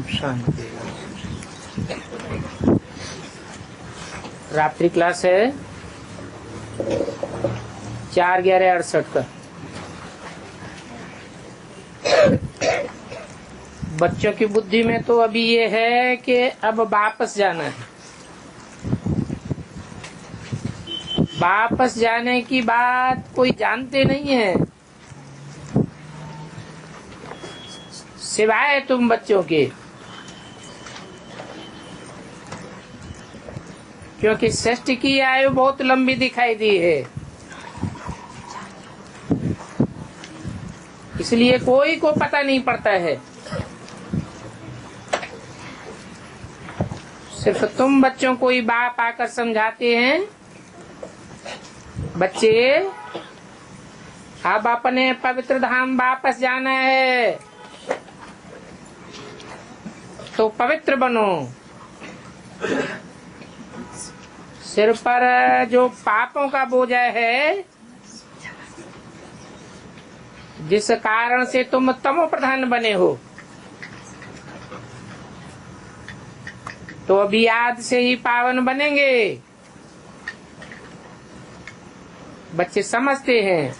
शांति। रात्रि क्लास है 4/11/68 का। बच्चों की बुद्धि में तो अभी ये है कि अब वापस जाना है। वापस जाने की बात कोई जानते नहीं है सिवाय तुम बच्चों के, क्योंकि षष्ठ की आयु बहुत लंबी दिखाई दी है, इसलिए कोई को पता नहीं पड़ता है। सिर्फ तुम बच्चों को ही बाप आकर समझाते हैं, बच्चे अब अपने पवित्र धाम वापस जाना है तो पवित्र बनो। सिर पर जो पापों का बोझ है, जिस कारण से तुम तमो प्रधान बने हो, तो अभी आज से ही पावन बनेंगे। बच्चे समझते हैं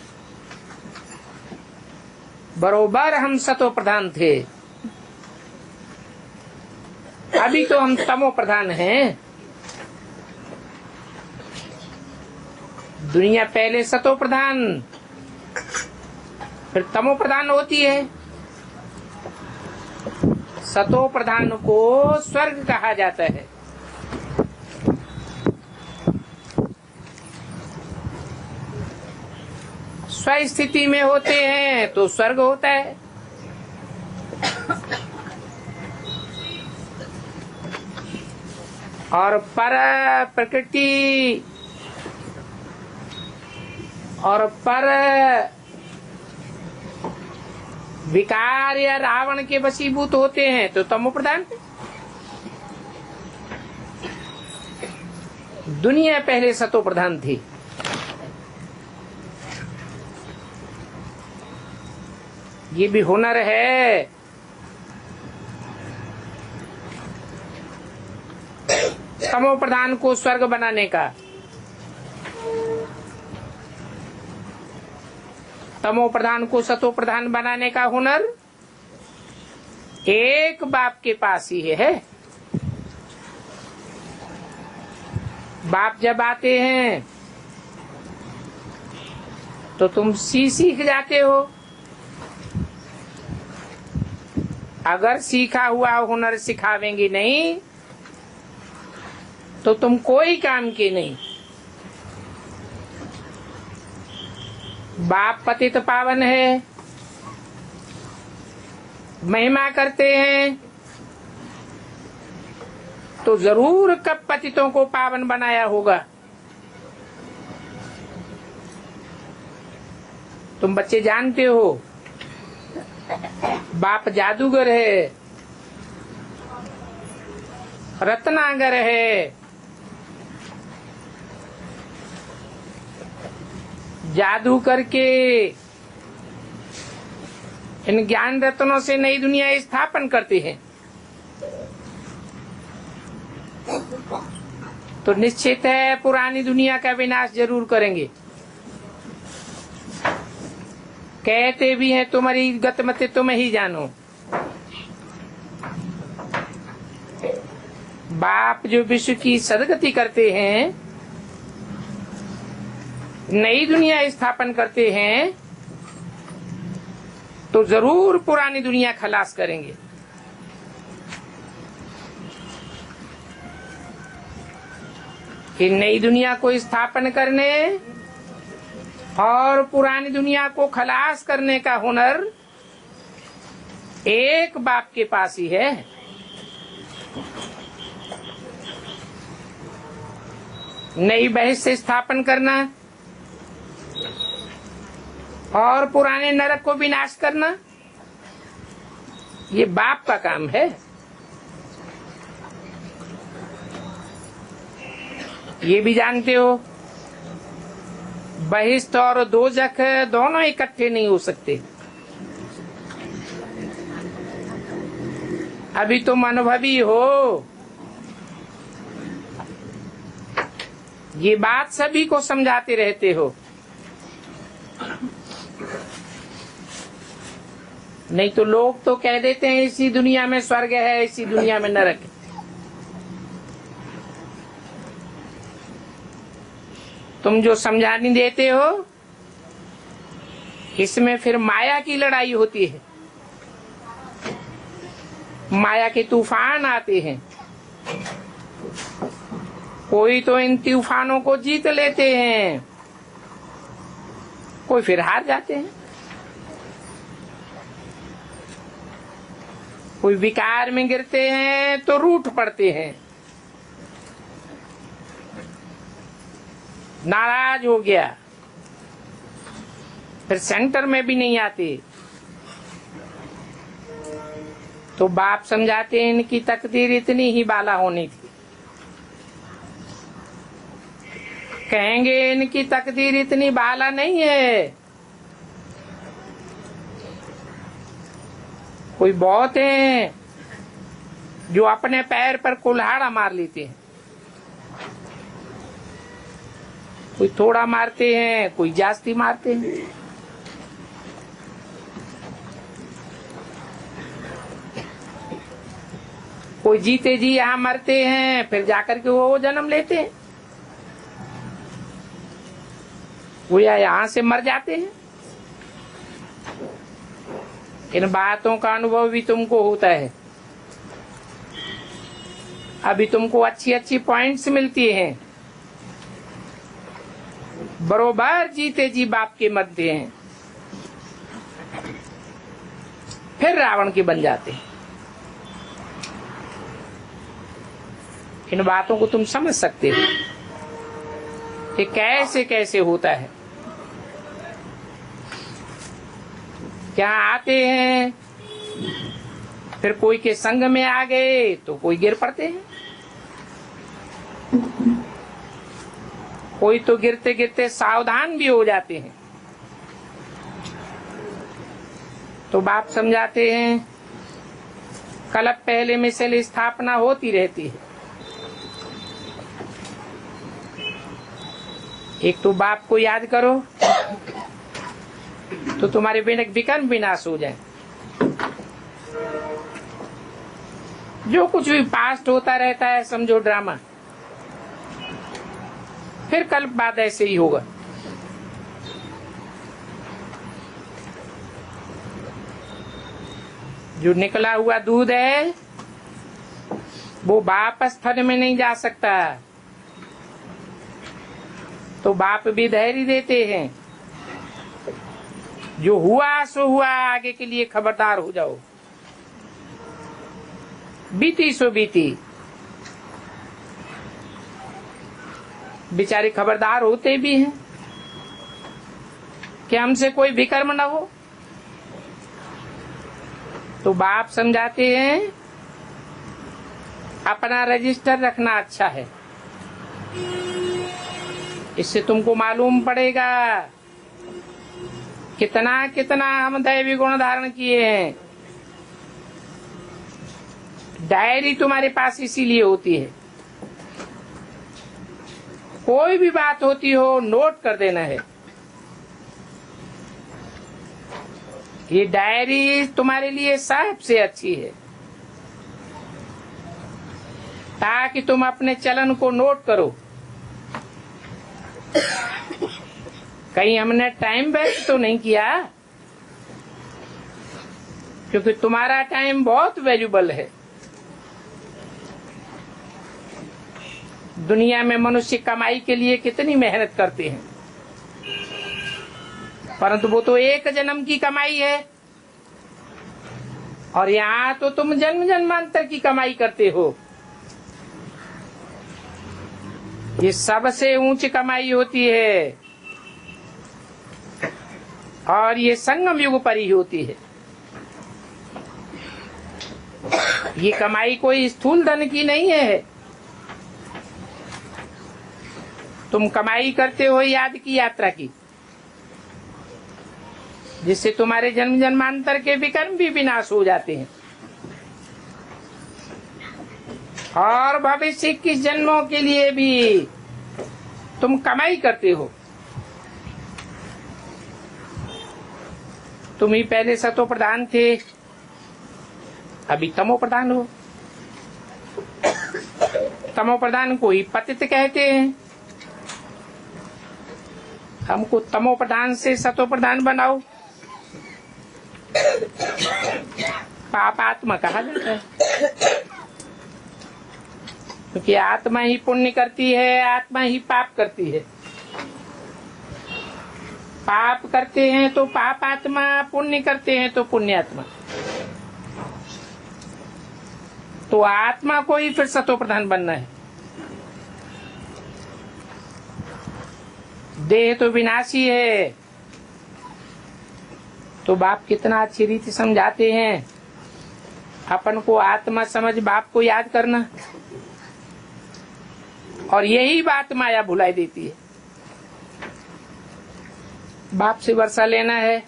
बरोबर हम सतो प्रधान थे, अभी तो हम तमो प्रधान हैं। दुनिया पहले सतो प्रधान फिर तमो प्रधान होती है। सतो प्रधान को स्वर्ग कहा जाता है। स्वस्थिति में होते हैं तो स्वर्ग होता है, और पर प्रकृति और पर विकार या रावण के वशीभूत होते हैं तो तमो प्रधान। दुनिया पहले सतो प्रधान थी। ये भी हुनर है। तमो प्रधान को स्वर्ग बनाने का, तमो प्रधान को सतो प्रधान बनाने का हुनर एक बाप के पास ही है। बाप जब आते हैं तो तुम सीख जाते हो। अगर सीखा हुआ हुनर सिखावेंगे नहीं तो तुम कोई काम के नहीं। बाप पतित पावन है, महिमा करते हैं, तो जरूर कब पतितों को पावन बनाया होगा। तुम बच्चे जानते हो बाप जादूगर है, रत्नागर है। जादू करके इन ज्ञान रत्नों से नई दुनिया स्थापन करते हैं, तो निश्चित है पुरानी दुनिया का विनाश जरूर करेंगे। कहते भी हैं तुम्हारी गतिमति तुम ही जानो। बाप जो विश्व की सदगति करते हैं, नई दुनिया स्थापन करते हैं, तो जरूर पुरानी दुनिया खलास करेंगे। कि नई दुनिया को स्थापन करने और पुरानी दुनिया को खलास करने का हुनर एक बाप के पास ही है। नई बहिष्ठ स्थापन करना और पुराने नरक को विनाश करना, ये बाप का काम है। ये भी जानते हो बहिष्ठ और दोजख दोनों इकट्ठे नहीं हो सकते। अभी तुम अनुभवी हो। ये बात सभी को समझाते रहते हो, नहीं तो लोग तो कह देते हैं इसी दुनिया में स्वर्ग है, इसी दुनिया में नरक है। तुम जो समझा नहीं देते हो, इसमें फिर माया की लड़ाई होती है। माया के तूफान आते हैं, कोई तो इन तूफानों को जीत लेते हैं, कोई फिर हार जाते हैं। कोई विकार में गिरते हैं तो रूठ पड़ते हैं, नाराज हो गया, फिर सेंटर में भी नहीं आते। तो बाप समझाते हैं इनकी तकदीर इतनी ही बाला होनी थी। कहेंगे इनकी तकदीर इतनी बाला नहीं है। कोई बहुत हैं जो अपने पैर पर कुल्हाड़ा मार लेते हैं, कोई थोड़ा मारते हैं, कोई जास्ती मारते हैं। कोई जीते जी यहाँ मरते हैं, फिर जाकर के वो जन्म लेते हैं, वो यहाँ से मर जाते हैं। इन बातों का अनुभव भी तुमको होता है। अभी तुमको अच्छी अच्छी पॉइंट्स मिलती हैं, बरोबर जीते जी बाप के मध्य हैं, फिर रावण के बन जाते हैं। इन बातों को तुम समझ सकते हो कि कैसे कैसे होता है। क्या आते हैं, फिर कोई के संग में आ गए तो कोई गिर पड़ते हैं, कोई तो गिरते गिरते सावधान भी हो जाते हैं। तो बाप समझाते हैं कल्प पहले मिसल स्थापना होती रहती है। एक तो बाप को याद करो तो तुम्हारे विकर्म विनाश हो जाए। जो कुछ भी पास्ट होता रहता है समझो ड्रामा, फिर कल बाद ऐसे ही होगा। जो निकला हुआ दूध है वो वापस थन में नहीं जा सकता, तो बाप भी धैर्य देते हैं जो हुआ सो हुआ, आगे के लिए खबरदार हो जाओ, बीती सो बीती। बेचारे खबरदार होते भी हैं कि हमसे कोई विकर्म न हो। तो बाप समझाते हैं अपना रजिस्टर रखना अच्छा है, इससे तुमको मालूम पड़ेगा कितना कितना हम दैवी गुण धारण किए हैं। डायरी तुम्हारे पास इसीलिए होती है, कोई भी बात होती हो नोट कर देना है। ये डायरी तुम्हारे लिए सबसे अच्छी है, ताकि तुम अपने चलन को नोट करो। कहीं हमने टाइम वेस्ट तो नहीं किया, क्योंकि तुम्हारा टाइम बहुत वैल्यूबल है। दुनिया में मनुष्य कमाई के लिए कितनी मेहनत करते हैं, परंतु वो तो एक जन्म की कमाई है, और यहाँ तो तुम जन्म जन्मांतर की कमाई करते हो। ये सबसे ऊंची कमाई होती है, और ये संगम युग पर ही होती है। ये कमाई कोई स्थूल धन की नहीं है। तुम कमाई करते हो याद की यात्रा की, जिससे तुम्हारे जन्म जन्मांतर के विकर्म भी विनाश हो जाते हैं। और भविष्य 21 जन्मों के लिए भी तुम कमाई करते हो। तुम ही पहले सतो प्रधान थे, अभी तमो प्रधान हो। तमो प्रधान को ही पतित कहते हैं। हमको तमो प्रधान से सतो प्रधान बनाओ। पाप आत्मा कहा जाता है, क्योंकि आत्मा ही पुण्य करती है, आत्मा ही पाप करती है। पाप करते हैं तो पाप आत्मा, पुण्य करते हैं तो पुण्य आत्मा। तो आत्मा को ही फिर सतो प्रधान बनना है। देह तो विनाशी है, तो बाप कितना अच्छी रीति समझाते हैं, अपन को आत्मा समझ बाप को याद करना। और यही बात माया भुलाई देती है। बाप से वर्षा लेना है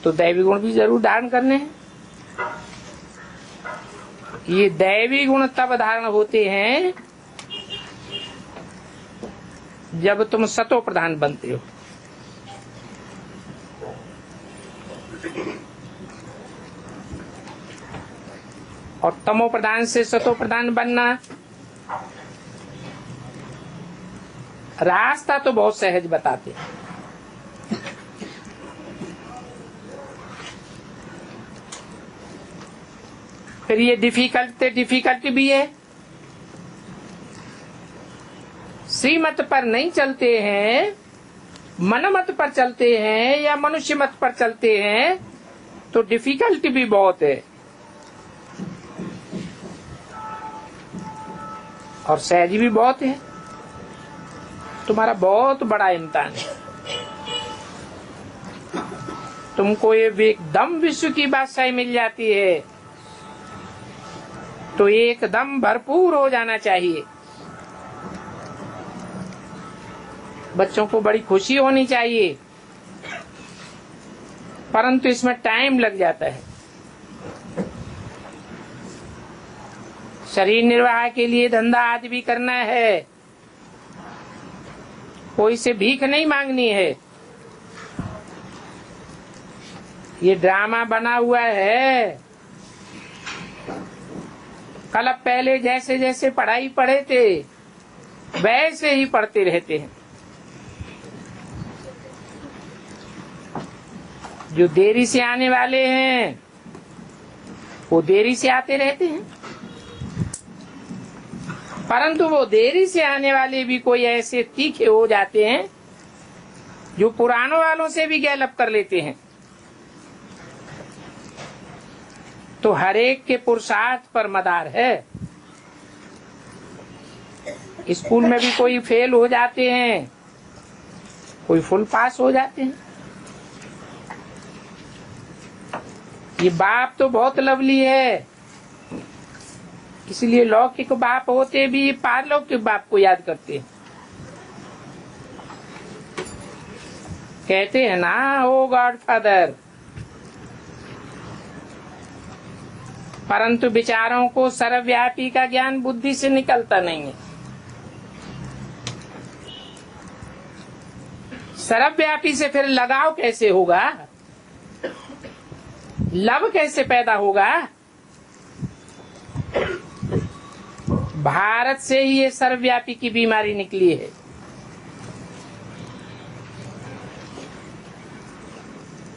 तो दैवी गुण भी जरूर धारण करने हैं। ये दैवी गुण तब धारण होते हैं जब तुम सतो प्रधान बनते हो। और तमो प्रधान से सतो प्रधान बनना रास्ता तो बहुत सहज बताते हैं। फिर ये डिफिकल्ट भी है। श्रीमत पर नहीं चलते हैं, मनमत पर चलते हैं या मनुष्य मत पर चलते हैं तो डिफिकल्ट भी बहुत है और सहज भी बहुत है। तुम्हारा बहुत बड़ा इम्तिहान है। तुमको ये एकदम विश्व की बादशाही मिल जाती है तो एकदम भरपूर हो जाना चाहिए। बच्चों को बड़ी खुशी होनी चाहिए, परंतु इसमें टाइम लग जाता है। शरीर निर्वाह के लिए धंधा आदि भी करना है, कोई से भीख नहीं मांगनी है। ये ड्रामा बना हुआ है। कल पहले जैसे जैसे पढ़ाई पढ़े थे वैसे ही पढ़ते रहते हैं। जो देरी से आने वाले हैं वो देरी से आते रहते हैं, परंतु वो देरी से आने वाले भी कोई ऐसे तीखे हो जाते हैं जो पुरानों वालों से भी गैलअप कर लेते हैं। तो हर एक के पुरुषार्थ पर मदार है। स्कूल में भी कोई फेल हो जाते हैं, कोई फुल पास हो जाते हैं। ये बाप तो बहुत लवली है, इसलिए लौकिक बाप होते भी पारलौकिक बाप को याद करते हैं। कहते हैं ना, ओ गॉड फादर, परंतु विचारों को सर्वव्यापी का ज्ञान बुद्धि से निकलता नहीं है। सर्वव्यापी से फिर लगाव कैसे होगा, लव कैसे पैदा होगा? भारत से ही ये सर्वव्यापी की बीमारी निकली है।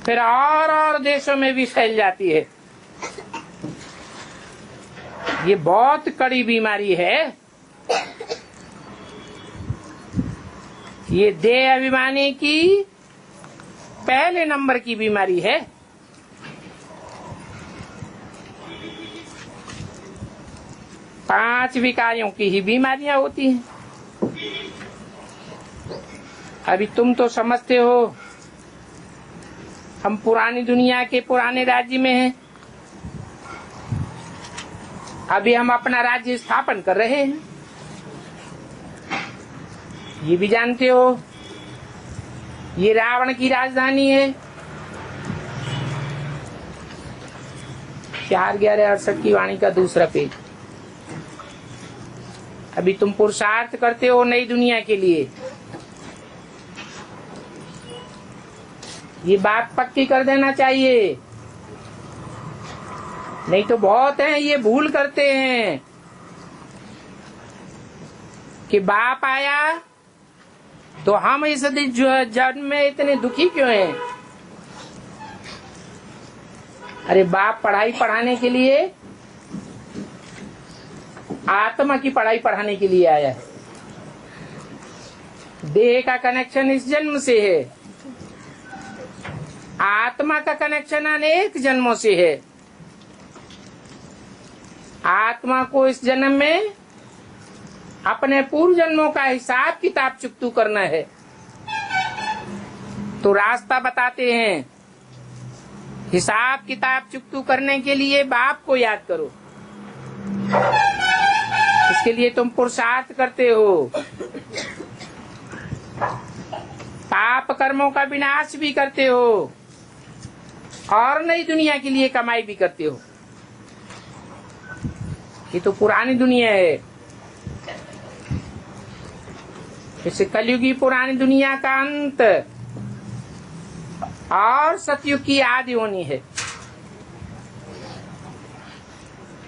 फिर और देशों में भी फैल जाती है। ये बहुत कड़ी बीमारी है। ये देह अभिमानी की पहले नंबर की बीमारी है। पांच विकारों की ही बीमारियां होती हैं। अभी तुम तो समझते हो हम पुरानी दुनिया के पुराने राज्य में हैं। अभी हम अपना राज्य स्थापन कर रहे हैं। ये भी जानते हो ये रावण की राजधानी है। 4/11/68 की वाणी का दूसरा पेज। अभी तुम पुरुषार्थ करते हो नई दुनिया के लिए। ये बात पक्की कर देना चाहिए, नहीं तो बहुत हैं ये भूल करते हैं कि बाप आया तो हम इस जन्म में इतने दुखी क्यों हैं। अरे बाप पढ़ाई पढ़ाने के लिए, आत्मा की पढ़ाई पढ़ाने के लिए आया है। देह का कनेक्शन इस जन्म से है, आत्मा का कनेक्शन अनेक जन्मों से है। आत्मा को इस जन्म में अपने पूर्व जन्मों का हिसाब किताब चुकतू करना है। तो रास्ता बताते हैं, हिसाब किताब चुकतू करने के लिए बाप को याद करो। इसके लिए तुम पुरुषार्थ करते हो, पाप कर्मों का विनाश भी करते हो और नई दुनिया के लिए कमाई भी करते हो। ये तो पुरानी दुनिया है, इसे कलयुगी पुरानी दुनिया का अंत और सतयुग की आदि होनी है।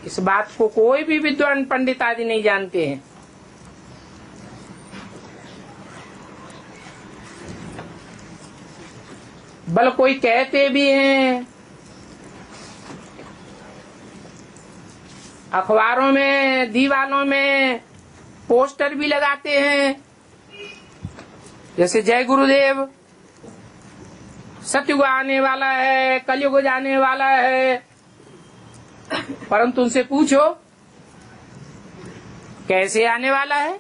इस बात को कोई भी विद्वान पंडित आदि नहीं जानते हैं। बल कोई कहते भी हैं, अखबारों में दीवालों में पोस्टर भी लगाते हैं, जैसे जय गुरुदेव, सतयुग आने वाला है, कलयुग जाने वाला है। परंतु उनसे पूछो कैसे आने वाला है,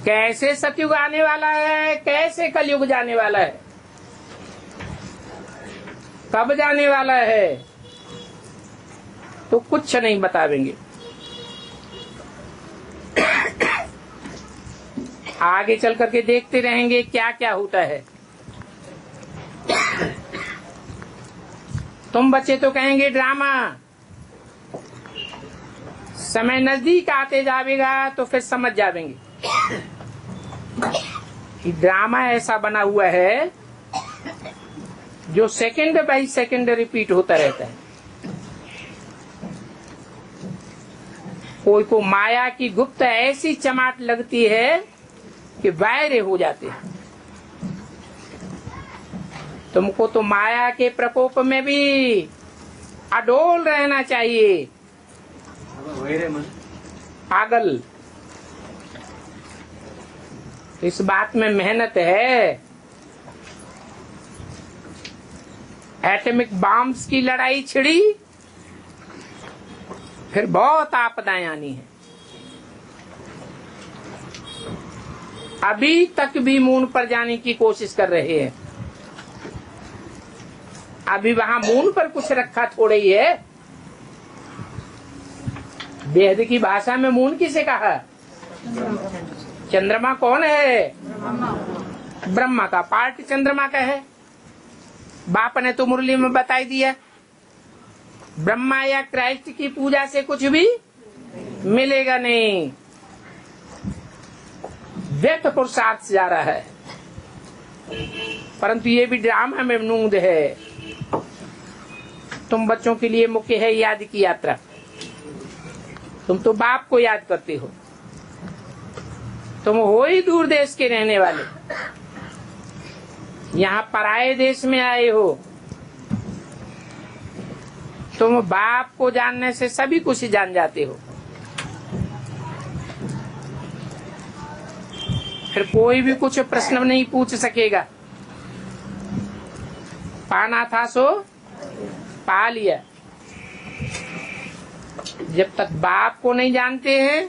कैसे सतयुग आने वाला है, कैसे कलयुग जाने वाला है, कब जाने वाला है, तो कुछ नहीं बतावेंगे। आगे चल करके देखते रहेंगे क्या क्या होता है। तुम बच्चे तो कहेंगे ड्रामा, समय नजदीक आते जाएगा तो फिर समझ जाएंगे कि ड्रामा ऐसा बना हुआ है जो सेकंड बाई सेकंड रिपीट होता रहता है। कोई को माया की गुप्त ऐसी चमाट लगती है कि वायरे हो जाते हैं। तुमको तो माया के प्रकोप में भी अडोल रहना चाहिए। पागल, इस बात में मेहनत है। एटॉमिक बॉम्ब्स की लड़ाई छिड़ी, फिर बहुत आपदाएं आनी है। अभी तक भी मून पर जाने की कोशिश कर रहे हैं। अभी वहां मून पर कुछ रखा थोड़ा ही है। वेद की भाषा में मून किसे कहा? चंद्रमा कौन है? ब्रह्मा का पार्ट चंद्रमा का है। बाप ने तो मुरली में बताई दिया, ब्रह्मा या क्राइस्ट की पूजा से कुछ भी मिलेगा नहीं। व्यक्त पुरुषार्थ से जा रहा है, परंतु ये भी ड्रामा में नूंद है। तुम बच्चों के लिए मुख्य है याद की यात्रा। तुम तो बाप को याद करते हो। तुम हो ही दूर देश के रहने वाले, यहाँ पराये देश में आए हो। तुम बाप को जानने से सभी कुछ जान जाते हो। फिर कोई भी कुछ प्रश्न नहीं पूछ सकेगा। पाना था सो पा लिया। जब तक बाप को नहीं जानते हैं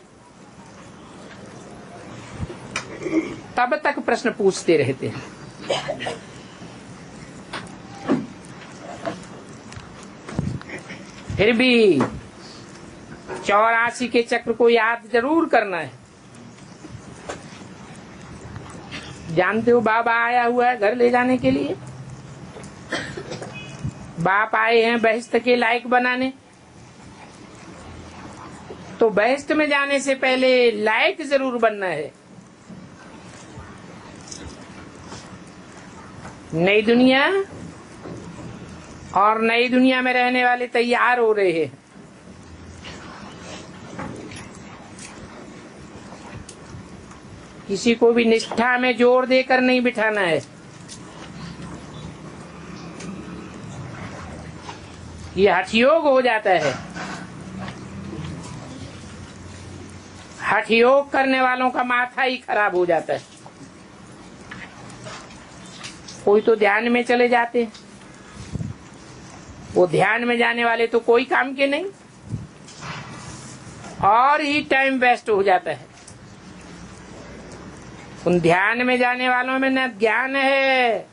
तब तक प्रश्न पूछते रहते हैं। फिर भी 84 के चक्र को याद जरूर करना है। जानते हो बाबा आया हुआ है घर ले जाने के लिए। बाप आए हैं बहिष्ठ के लायक बनाने। तो तो बेस्ट में जाने से पहले लायक जरूर बनना है। नई दुनिया और नई दुनिया में रहने वाले तैयार हो रहे हैं। किसी को भी निष्ठा में जोर देकर नहीं बिठाना है। ये हठयोग हो जाता है। हठयोग करने वालों का माथा ही खराब हो जाता है। कोई तो ध्यान में चले जाते हैं, वो ध्यान में जाने वाले तो कोई काम के नहीं, और ही टाइम वेस्ट हो जाता है। उन ध्यान में जाने वालों में न ज्ञान है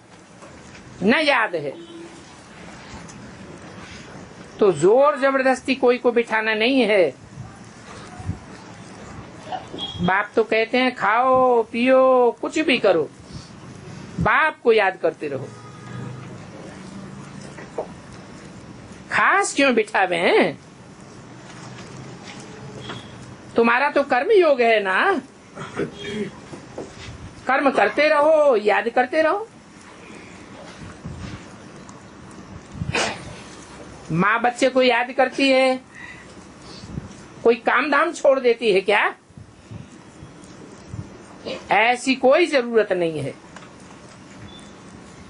न याद है। तो जोर जबरदस्ती कोई को बिठाना नहीं है। बाप तो कहते हैं खाओ पियो कुछ भी करो, बाप को याद करते रहो। खास क्यों बिठावे हैं? तुम्हारा तो कर्म योग है ना, कर्म करते रहो, याद करते रहो। माँ बच्चे को याद करती है, कोई काम धाम छोड़ देती है क्या? ऐसी कोई जरूरत नहीं है।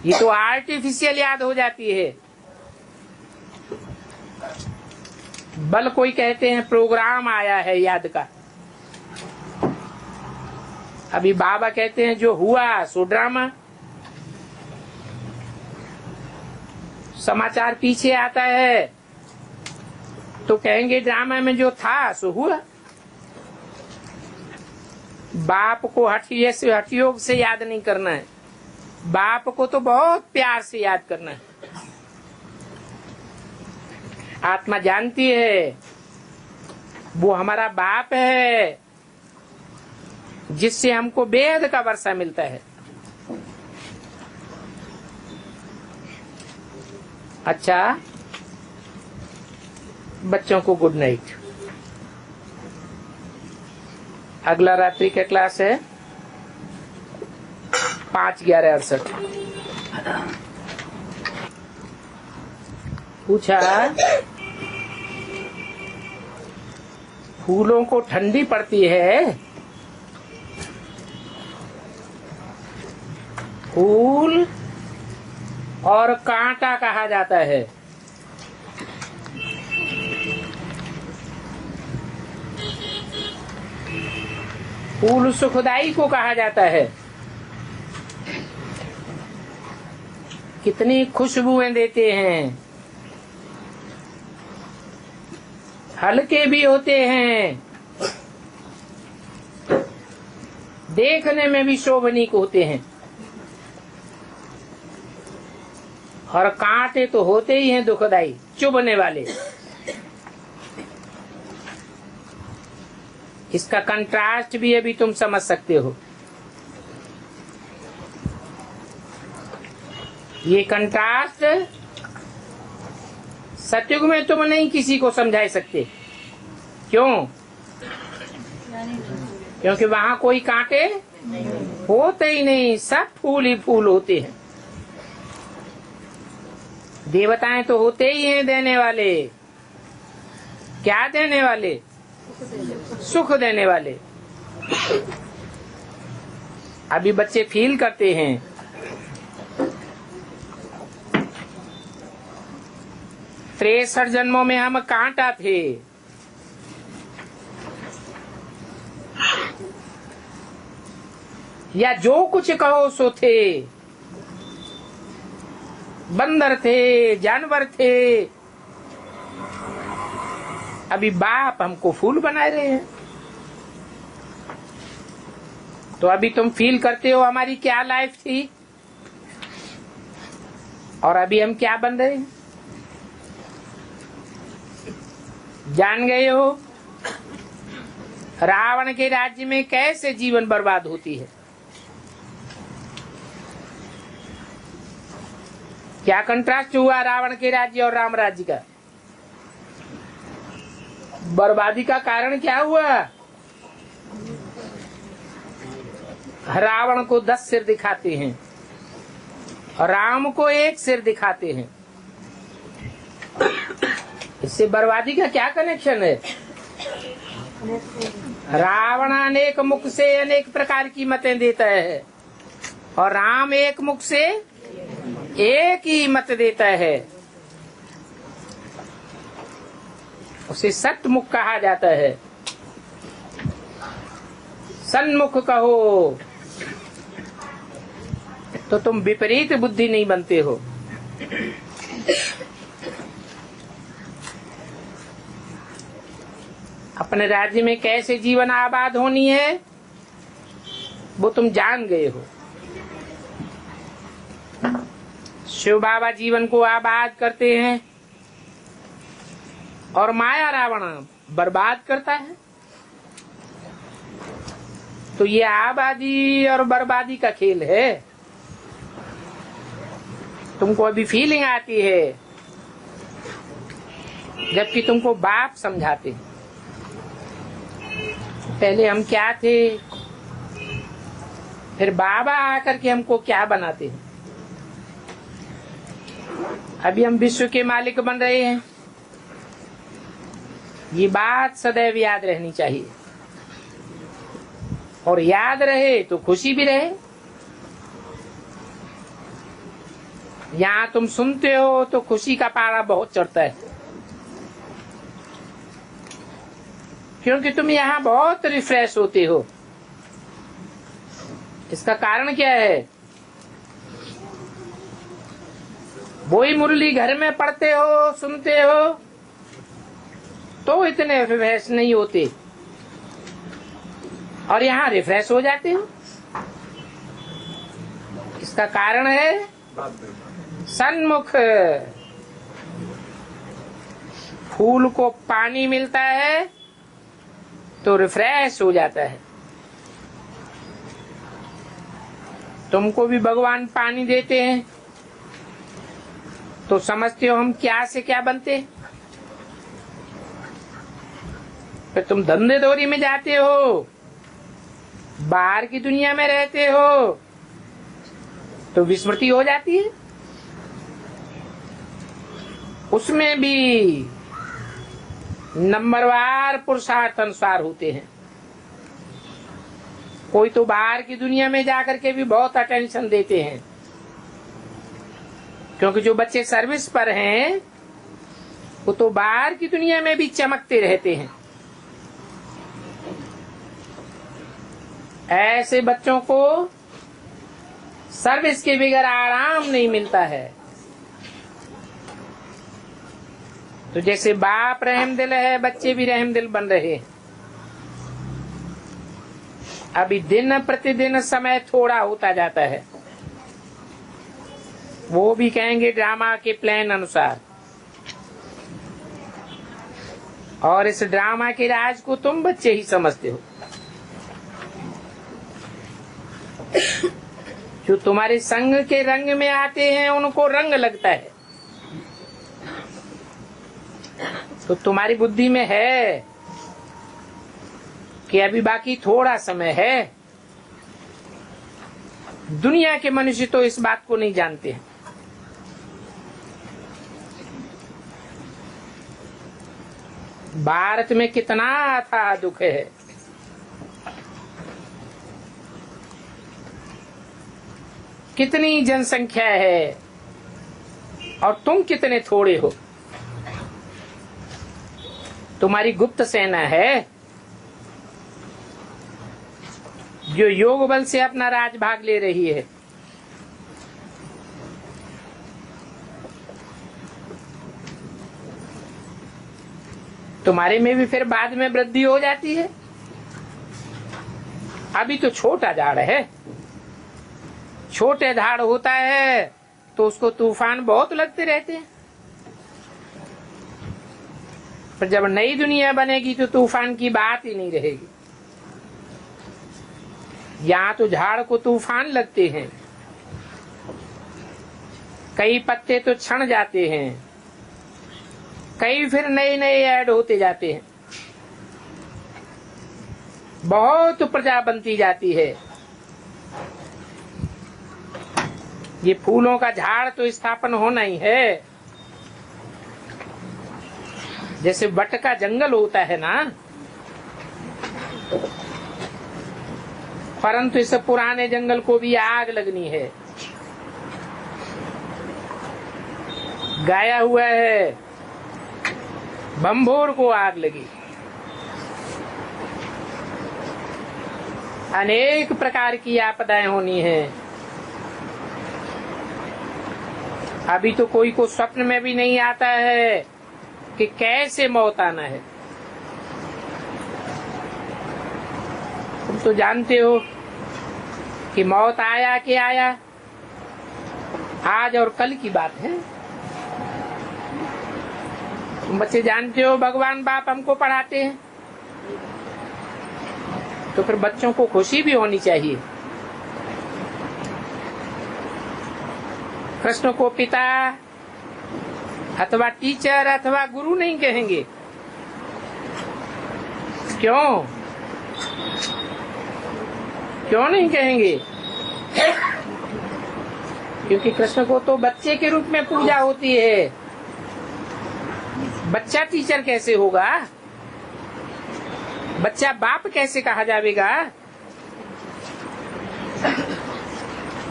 ये तो आर्टिफिशियल याद हो जाती है। बल कोई कहते हैं प्रोग्राम आया है याद का। अभी बाबा कहते हैं जो हुआ सो ड्रामा। समाचार पीछे आता है तो कहेंगे ड्रामा में जो था सो हुआ। बाप को हठयोग से याद नहीं करना है, बाप को तो बहुत प्यार से याद करना है। आत्मा जानती है वो हमारा बाप है जिससे हमको बेहद का वर्षा मिलता है। अच्छा, बच्चों को गुड नाइट। अगला रात्रि का क्लास है 5/11/68। पूछा फूलों को ठंडी पड़ती है, फूल और कांटा कहा जाता है। फूल सुखदाई को कहा जाता है। कितनी खुशबुएं देते हैं, हल्के भी होते हैं, देखने में भी शोभनीक होते हैं, और कांटे तो होते ही हैं दुखदाई, चुभने वाले। इसका कंट्रास्ट भी अभी तुम समझ सकते हो। ये कंट्रास्ट सतयुग में तुम नहीं किसी को समझा सकते। क्यों? क्योंकि वहां कोई कांटे होते ही नहीं, सब फूल ही फूल होते हैं। देवताएं तो होते ही हैं देने वाले। क्या देने वाले? सुख देने वाले। अभी बच्चे फील करते हैं 63 जन्मों में हम कांटा थे, या जो कुछ कहो सो थे, बंदर थे, जानवर थे। अभी बाप हमको फूल बना रहे हैं। तो अभी तुम फील करते हो हमारी क्या लाइफ थी और अभी हम क्या बन रहे हैं। जान गए हो रावण के राज्य में कैसे जीवन बर्बाद होती है। क्या कंट्रास्ट हुआ रावण के राज्य और राम राज्य का। बर्बादी का कारण क्या हुआ? रावण को 10 सिर दिखाते हैं, राम को 1 सिर दिखाते हैं। इससे बर्बादी का क्या कनेक्शन है? रावण अनेक मुख से अनेक प्रकार की मतें देता है और राम एक मुख से एक ही मत देता है। उसे सतमुख कहा जाता है। सन्मुख कहो तो तुम विपरीत बुद्धि नहीं बनते हो। अपने राज्य में कैसे जीवन आबाद होनी है वो तुम जान गए हो। शिव बाबा जीवन को आबाद करते हैं और माया रावण बर्बाद करता है। तो ये आबादी और बर्बादी का खेल है। तुमको अभी फीलिंग आती है जबकि तुमको बाप समझाते हैं। पहले हम क्या थे, फिर बाबा आकर के हमको क्या बनाते हैं। अभी हम विश्व के मालिक बन रहे हैं। ये बात सदैव याद रहनी चाहिए और याद रहे तो खुशी भी रहे। यहाँ तुम सुनते हो तो खुशी का पारा बहुत चढ़ता है, क्योंकि तुम यहाँ बहुत रिफ्रेश होते हो। इसका कारण क्या है? वही मुरली घर में पढ़ते हो, सुनते हो तो इतने रिफ्रेश नहीं होते और यहाँ रिफ्रेश हो जाते हो। इसका कारण है सन्मुख। फूल को पानी मिलता है तो रिफ्रेश हो जाता है। तुमको भी भगवान पानी देते हैं तो समझते हो हम क्या से क्या बनते हैं। फिर तुम धंधे दौरी में जाते हो, बाहर की दुनिया में रहते हो तो विस्मृति हो जाती है। उसमें भी नंबरवार पुरुषार्थ अनुसार होते हैं। कोई तो बाहर की दुनिया में जाकर के भी बहुत अटेंशन देते हैं, क्योंकि जो बच्चे सर्विस पर हैं वो तो बाहर की दुनिया में भी चमकते रहते हैं। ऐसे बच्चों को सर्विस के बगैर आराम नहीं मिलता है। तो जैसे बाप रहमदिल है, बच्चे भी रहमदिल बन रहे हैं। अभी दिन प्रतिदिन समय थोड़ा होता जाता है, वो भी कहेंगे ड्रामा के प्लान अनुसार। और इस ड्रामा के राज को तुम बच्चे ही समझते हो। जो तुम्हारे संग के रंग में आते हैं उनको रंग लगता है। तो तुम्हारी बुद्धि में है कि अभी बाकी थोड़ा समय है। दुनिया के मनुष्य तो इस बात को नहीं जानते हैं। भारत में कितना था दुख है। कितनी जनसंख्या है और तुम कितने थोड़े हो। तुम्हारी गुप्त सेना है जो योग बल से अपना राज भाग ले रही है। तुम्हारे में भी फिर बाद में वृद्धि हो जाती है। अभी तो छोटा झाड़ है। छोटे झाड़ होता है तो उसको तूफान बहुत लगते रहते हैं, पर जब नई दुनिया बनेगी तो तूफान की बात ही नहीं रहेगी। यहाँ तो झाड़ को तूफान लगते हैं। कई पत्ते तो क्षण जाते हैं, कई फिर नए नए ऐड होते जाते हैं। बहुत प्रजा बनती जाती है। ये फूलों का झाड़ तो स्थापन होना ही है। जैसे वट का जंगल होता है ना, परंतु इस पुराने जंगल को भी आग लगनी है। गाया हुआ है, बंभोर को आग लगी। अनेक प्रकार की आपदाएं होनी है। अभी तो कोई को स्वप्न में भी नहीं आता है कि कैसे मौत आना है। तुम तो जानते हो कि मौत आया कि आया, आज और कल की बात है। तुम बच्चे जानते हो भगवान बाप हमको पढ़ाते हैं, तो फिर बच्चों को खुशी भी होनी चाहिए। कृष्ण को पिता अथवा टीचर अथवा गुरु नहीं कहेंगे। क्यों नहीं कहेंगे? क्योंकि कृष्ण को तो बच्चे के रूप में पूजा होती है। बच्चा टीचर कैसे होगा? बच्चा बाप कैसे कहा जाएगा?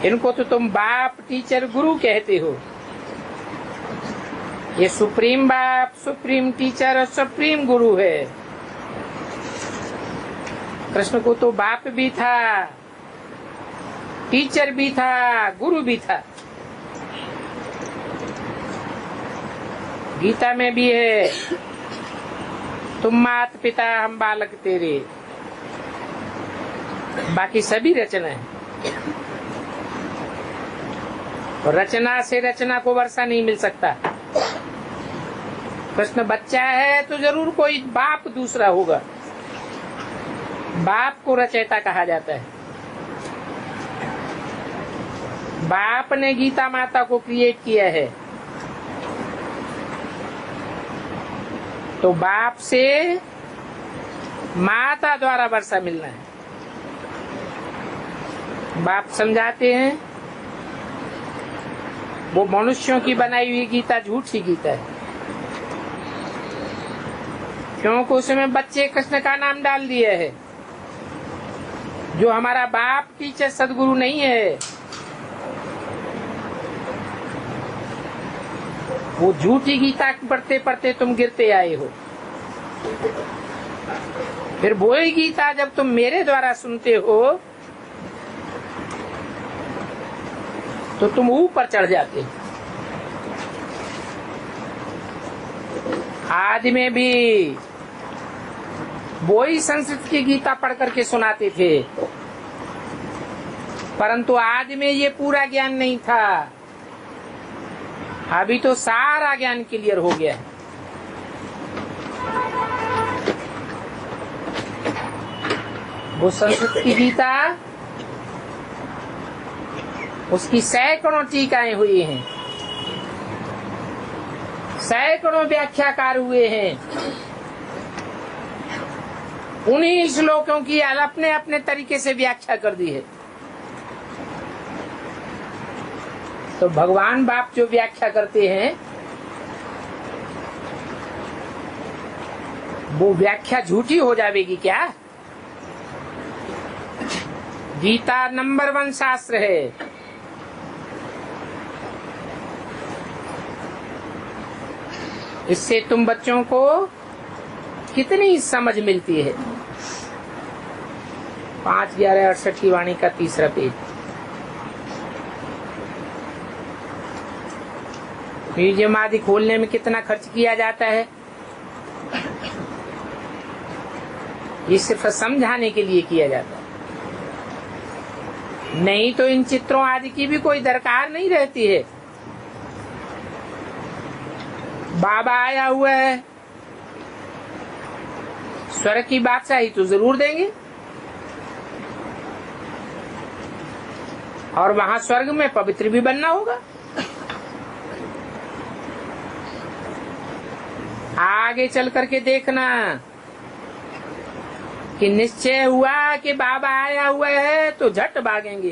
इनको तो तुम बाप टीचर गुरु कहते हो। ये सुप्रीम बाप, सुप्रीम टीचर और सुप्रीम गुरु है। कृष्ण को तो बाप भी था, टीचर भी था, गुरु भी था। गीता में भी है, तुम मात पिता हम बालक तेरे। बाकी सभी रचना है, और रचना से रचना को वर्षा नहीं मिल सकता। कृष्ण बच्चा है तो जरूर कोई बाप दूसरा होगा। बाप को रचयिता कहा जाता है। बाप ने गीता माता को क्रिएट किया है, तो बाप से माता द्वारा वर्षा मिलना है। बाप समझाते हैं वो मनुष्यों की बनाई हुई गीता झूठी गीता है, क्योंकि उसमें बच्चे कृष्ण का नाम डाल दिए है। जो हमारा बाप टीचर सदगुरु नहीं है, वो झूठी गीता पढ़ते पढ़ते तुम गिरते आए हो। फिर वही गीता जब तुम मेरे द्वारा सुनते हो तो तुम ऊपर चढ़ जाते हो। आदि में भी वही संस्कृत की गीता पढ़ करके सुनाते थे, परंतु आदि में ये पूरा ज्ञान नहीं था। अभी तो सारा ज्ञान क्लियर हो गया है। वो संस्कृत की गीता, उसकी सैकड़ों टीकाएं हुई हैं, सैकड़ों व्याख्याकार हुए हैं। उन्हीं श्लोकों की अपने अपने तरीके से व्याख्या कर दी है। तो भगवान बाप जो व्याख्या करते हैं वो व्याख्या झूठी हो जाएगी क्या? गीता नंबर 1 शास्त्र है। इससे तुम बच्चों को कितनी समझ मिलती है। 5/11/68 की वाणी का 3रा पेज। म्यूजियम आदि खोलने में कितना खर्च किया जाता है, ये सिर्फ समझाने के लिए किया जाता है। नहीं तो इन चित्रों आदि की भी कोई दरकार नहीं रहती है। बाबा आया हुआ है, स्वर्ग की बादशाही तो जरूर देंगे, और वहां स्वर्ग में पवित्र भी बनना होगा। आगे चल करके देखना कि निश्चय हुआ कि बाबा आया हुआ है तो झट भागेंगे।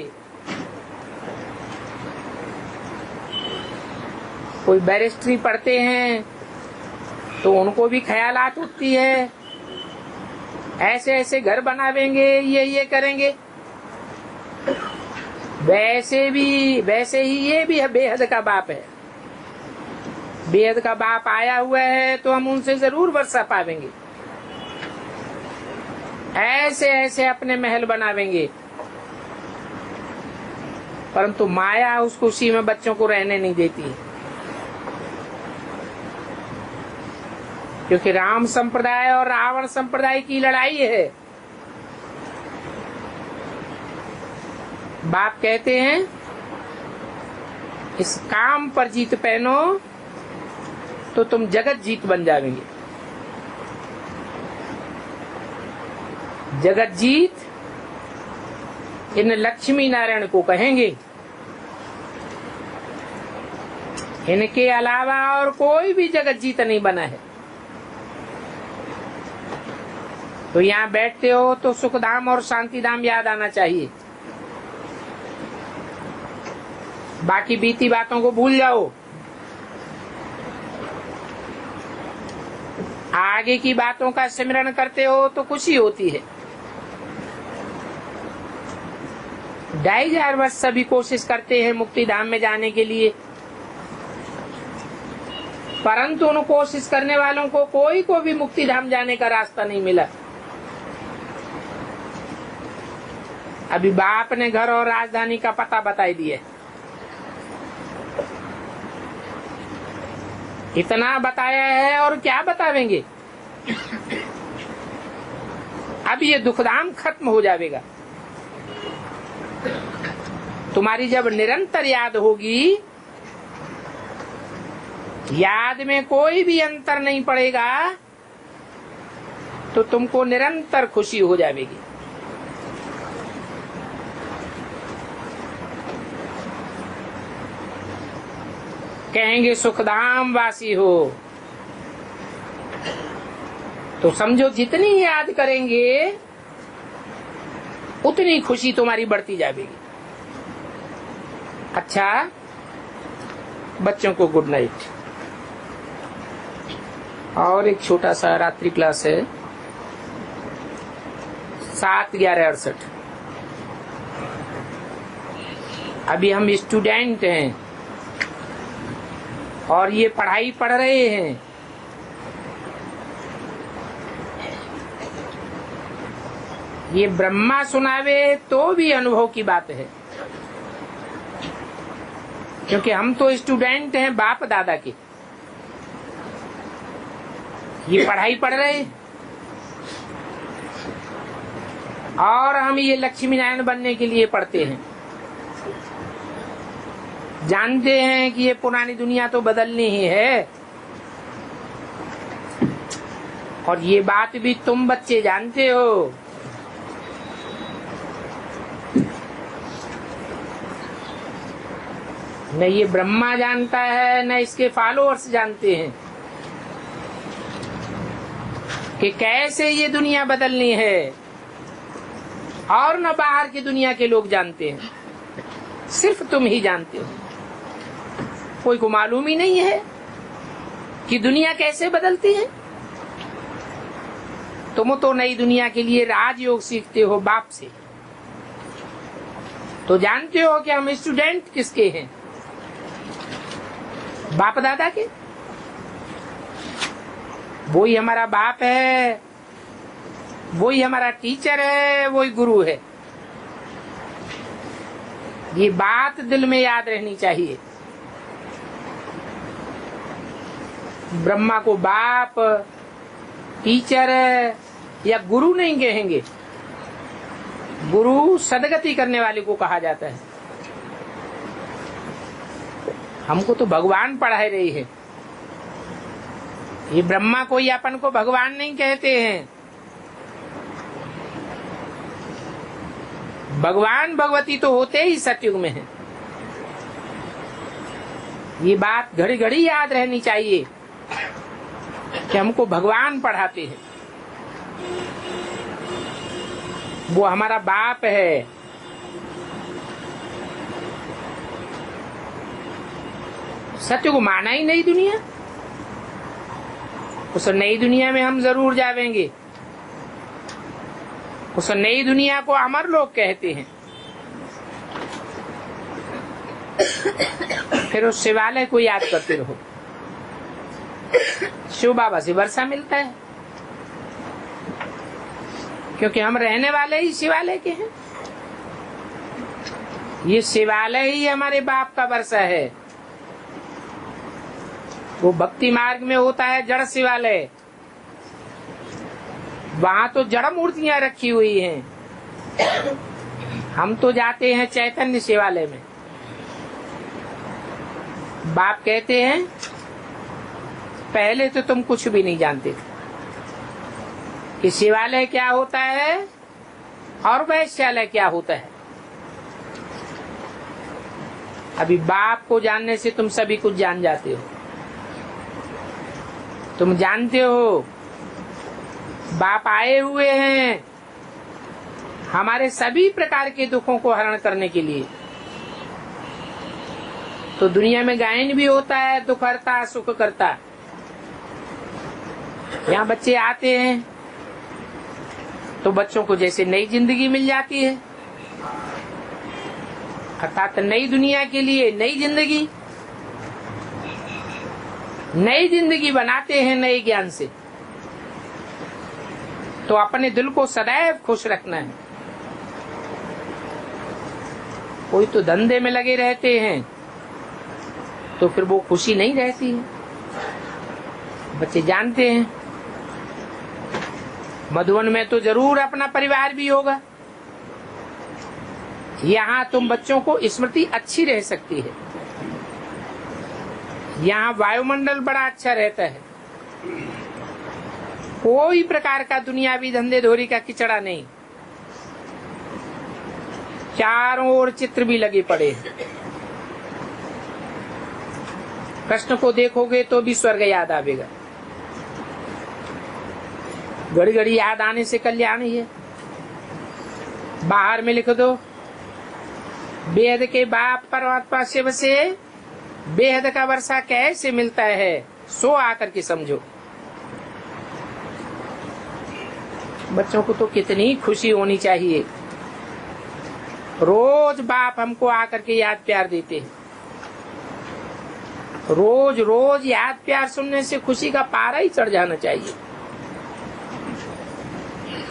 कोई बैरिस्ट्री पढ़ते हैं तो उनको भी ख्यालात उठती है, ऐसे ऐसे घर बनावेंगे, ये करेंगे। वैसे ही ये भी है, बेहद का बाप है। बेहद का बाप आया हुआ है तो हम उनसे जरूर वर्षा पावेंगे। ऐसे ऐसे अपने महल बनावेंगे, परंतु माया उस खुशी में बच्चों को रहने नहीं देती, क्योंकि राम संप्रदाय और रावण संप्रदाय की लड़ाई है। बाप कहते हैं इस काम पर जीत पहनो तो तुम जगत जीत बन जाएंगे। जगत जीत इन लक्ष्मी नारायण को कहेंगे। इनके अलावा और कोई भी जगत जीत नहीं बना है। तो यहाँ बैठते हो तो सुखधाम और शांतिधाम याद आना चाहिए। बाकी बीती बातों को भूल जाओ, आगे की बातों का स्मरण करते हो तो खुशी होती है। 2500 वर्ष सभी कोशिश करते हैं मुक्ति धाम में जाने के लिए, परंतु उन कोशिश करने वालों को कोई को भी मुक्ति धाम जाने का रास्ता नहीं मिला। अभी बाप ने घर और राजधानी का पता बताई दिया। इतना बताया है और क्या बतावेंगे। अब ये दुखधाम खत्म हो जाएगा। तुम्हारी जब निरंतर याद होगी, याद में कोई भी अंतर नहीं पड़ेगा, तो तुमको निरंतर खुशी हो जाएगी। कहेंगे सुखधाम वासी हो, तो समझो जितनी याद करेंगे उतनी खुशी तुम्हारी बढ़ती जाएगी। अच्छा, बच्चों को गुड नाइट। और एक छोटा सा रात्रि क्लास है 7/11/68। अभी हम स्टूडेंट हैं और ये पढ़ाई पढ़ रहे हैं। ये ब्रह्मा सुनावे तो भी अनुभव की बात है, क्योंकि हम तो स्टूडेंट हैं बाप दादा के। ये पढ़ाई पढ़ रहे और हम ये लक्ष्मी नारायण बनने के लिए पढ़ते हैं। जानते हैं कि ये पुरानी दुनिया तो बदलनी ही है, और ये बात भी तुम बच्चे जानते हो। न ये ब्रह्मा जानता है, न इसके फॉलोअर्स जानते हैं कि कैसे ये दुनिया बदलनी है, और न बाहर की दुनिया के लोग जानते हैं। सिर्फ तुम ही जानते हो। कोई को मालूम ही नहीं है कि दुनिया कैसे बदलती है। तुम तो नई दुनिया के लिए राजयोग सीखते हो बाप से, तो जानते हो कि हम स्टूडेंट किसके हैं, बाप दादा के। वही हमारा बाप है, वही हमारा टीचर है, वही गुरु है। ये बात दिल में याद रहनी चाहिए। ब्रह्मा को बाप, टीचर या गुरु नहीं कहेंगे। गुरु सदगति करने वाले को कहा जाता है। हमको तो भगवान पढ़ा रही है। ये ब्रह्मा को या अपन को भगवान नहीं कहते हैं। भगवान भगवती तो होते ही सतयुग में है। ये बात घड़ी घड़ी याद रहनी चाहिए कि हमको भगवान पढ़ाते हैं। वो हमारा बाप है। सत्य को माना ही नई दुनिया, उस नई दुनिया में हम जरूर जावेंगे। उस नई दुनिया को अमर लोग कहते हैं। फिर उस शिवालय को याद करते रहो। शिव बाबा से वर्षा मिलता है, क्योंकि हम रहने वाले ही शिवालय के हैं। ये शिवालय ही हमारे बाप का वर्षा है। वो भक्ति मार्ग में होता है जड़ शिवालय, वहां तो जड़ मूर्तियां रखी हुई हैं। हम तो जाते हैं चैतन्य शिवालय में। बाप कहते हैं पहले तो तुम कुछ भी नहीं जानते थे कि शिवालय क्या होता है और वैश्यालय क्या होता है। अभी बाप को जानने से तुम सभी कुछ जान जाते हो। तुम जानते हो बाप आए हुए हैं हमारे सभी प्रकार के दुखों को हरण करने के लिए। तो दुनिया में गायन भी होता है, दुख हरता सुख करता। यहाँ बच्चे आते हैं तो बच्चों को जैसे नई जिंदगी मिल जाती है, अर्थात नई दुनिया के लिए नई जिंदगी बनाते हैं नए ज्ञान से। तो अपने दिल को सदैव खुश रखना है। कोई तो धंधे में लगे रहते हैं तो फिर वो खुशी नहीं रहती है। बच्चे जानते हैं मधुवन में तो जरूर अपना परिवार भी होगा। यहाँ तुम बच्चों को स्मृति अच्छी रह सकती है। यहाँ वायुमंडल बड़ा अच्छा रहता है, कोई प्रकार का दुनियावी धंधे धोरी का किचड़ा नहीं। चारों ओर चित्र भी लगे पड़े हैं। कृष्ण को देखोगे तो भी स्वर्ग याद आवेगा। घड़ी घड़ी याद आने से कल्याण ही है। बाहर में लिख दो बेहद के बाप परमात्मा शिव से बेहद का वर्षा कैसे मिलता है, सो आकर के समझो। बच्चों को तो कितनी खुशी होनी चाहिए। रोज बाप हमको आकर के याद प्यार देते हैं। रोज रोज याद प्यार सुनने से खुशी का पारा ही चढ़ जाना चाहिए।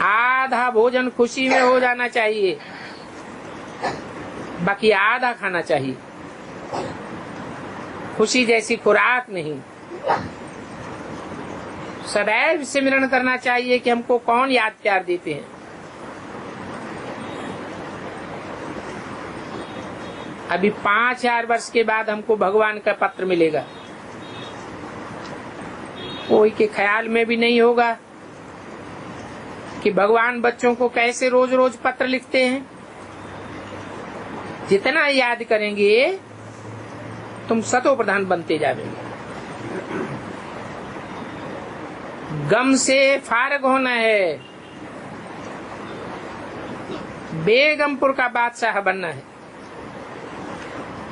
आधा भोजन खुशी में हो जाना चाहिए, बाकी आधा खाना चाहिए। खुशी जैसी खुराक नहीं। सदैव सिमरन करना चाहिए कि हमको कौन याद प्यार देते हैं। अभी 5000 वर्ष के बाद हमको भगवान का पत्र मिलेगा। कोई के ख्याल में भी नहीं होगा कि भगवान बच्चों को कैसे रोज रोज पत्र लिखते हैं। जितना याद करेंगे तुम सतो प्रधान बनते जाओगे। गम से फारग होना है, बेगमपुर का बादशाह बनना है।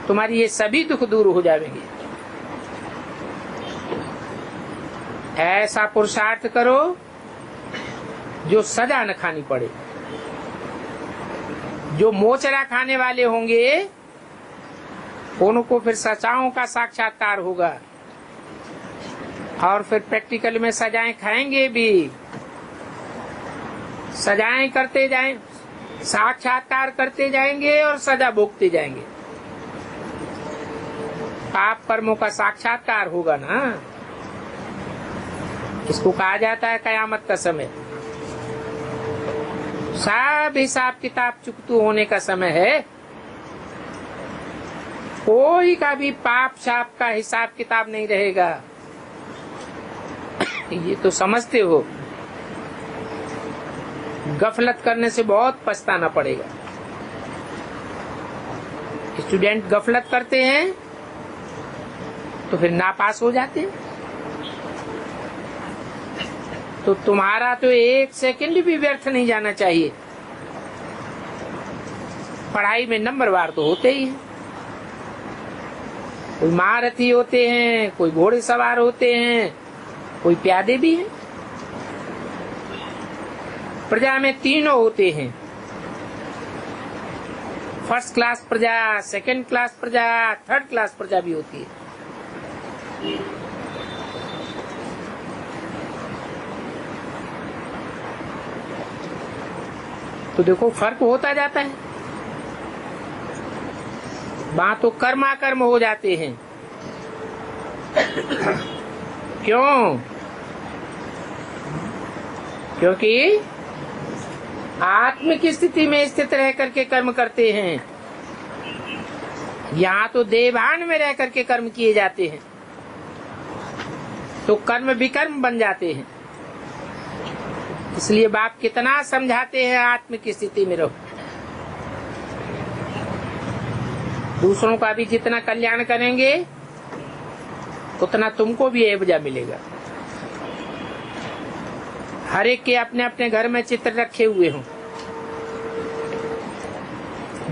तुम्हारी ये सभी दुख दूर हो जाएंगे। ऐसा पुरुषार्थ करो जो सजा न खानी पड़े। जो मोचरा खाने वाले होंगे उनको फिर सजाओं का साक्षात्कार होगा, और फिर प्रैक्टिकल में सजाएं खाएंगे भी। सजाएं करते जाएं, साक्षात्कार करते जाएंगे और सजा भोगते जाएंगे। पाप कर्मों का साक्षात्कार होगा ना। इसको कहा जाता है कयामत का समय। सब हिसाब किताब चुकतू होने का समय है। कोई का भी पाप शाप का हिसाब किताब नहीं रहेगा। ये तो समझते हो। गफलत करने से बहुत पछताना पड़ेगा। स्टूडेंट गफलत करते हैं तो फिर नापास हो जाते हैं। तो तुम्हारा तो 1 सेकंड भी व्यर्थ नहीं जाना चाहिए। पढ़ाई में नंबरवार तो होते ही हैं। कोई महारथी होते हैं, कोई घोड़े सवार होते हैं, कोई प्यादे भी हैं। प्रजा में तीनों होते हैं, फर्स्ट क्लास प्रजा, सेकंड क्लास प्रजा, थर्ड क्लास प्रजा भी होती है। तो देखो फर्क होता जाता है। वहां तो कर्माकर्म हो जाते हैं। क्यों? क्योंकि आत्म की स्थिति में स्थित रह करके कर्म करते हैं। यहाँ तो देवान में रह करके कर्म किए जाते हैं, तो कर्म विकर्म बन जाते हैं। इसलिए बाप कितना समझाते हैं आत्म की स्थिति में रहो। दूसरों का भी जितना कल्याण करेंगे उतना तुमको भी एवजा मिलेगा। हर एक के अपने अपने घर में चित्र रखे हुए हों,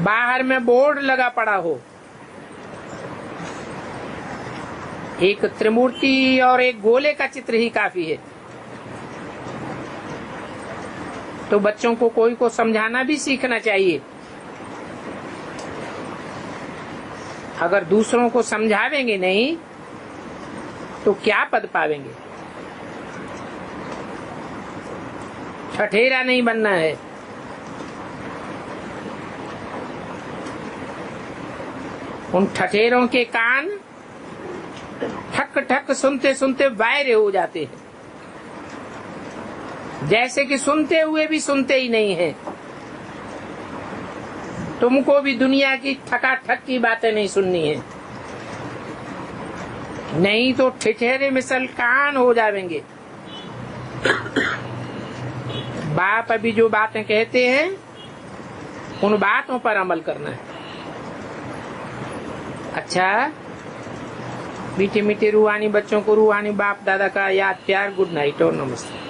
बाहर में बोर्ड लगा पड़ा हो, एक त्रिमूर्ति और एक गोले का चित्र ही काफी है। तो बच्चों को कोई को समझाना भी सीखना चाहिए। अगर दूसरों को समझावेंगे नहीं तो क्या पद पावेंगे? ठठेरा नहीं बनना है। उन ठठेरों के कान ठक ठक सुनते सुनते वायरे हो जाते हैं, जैसे कि सुनते हुए भी सुनते ही नहीं है। तुमको भी दुनिया की ठकाठक की बातें नहीं सुननी है, नहीं तो ठिठेरे मिसल कान हो जाएंगे। बाप अभी जो बातें कहते हैं उन बातों पर अमल करना है। अच्छा, मीठे मीठे रूहानी बच्चों को रूहानी बाप दादा का याद प्यार, गुड नाइट और नमस्ते।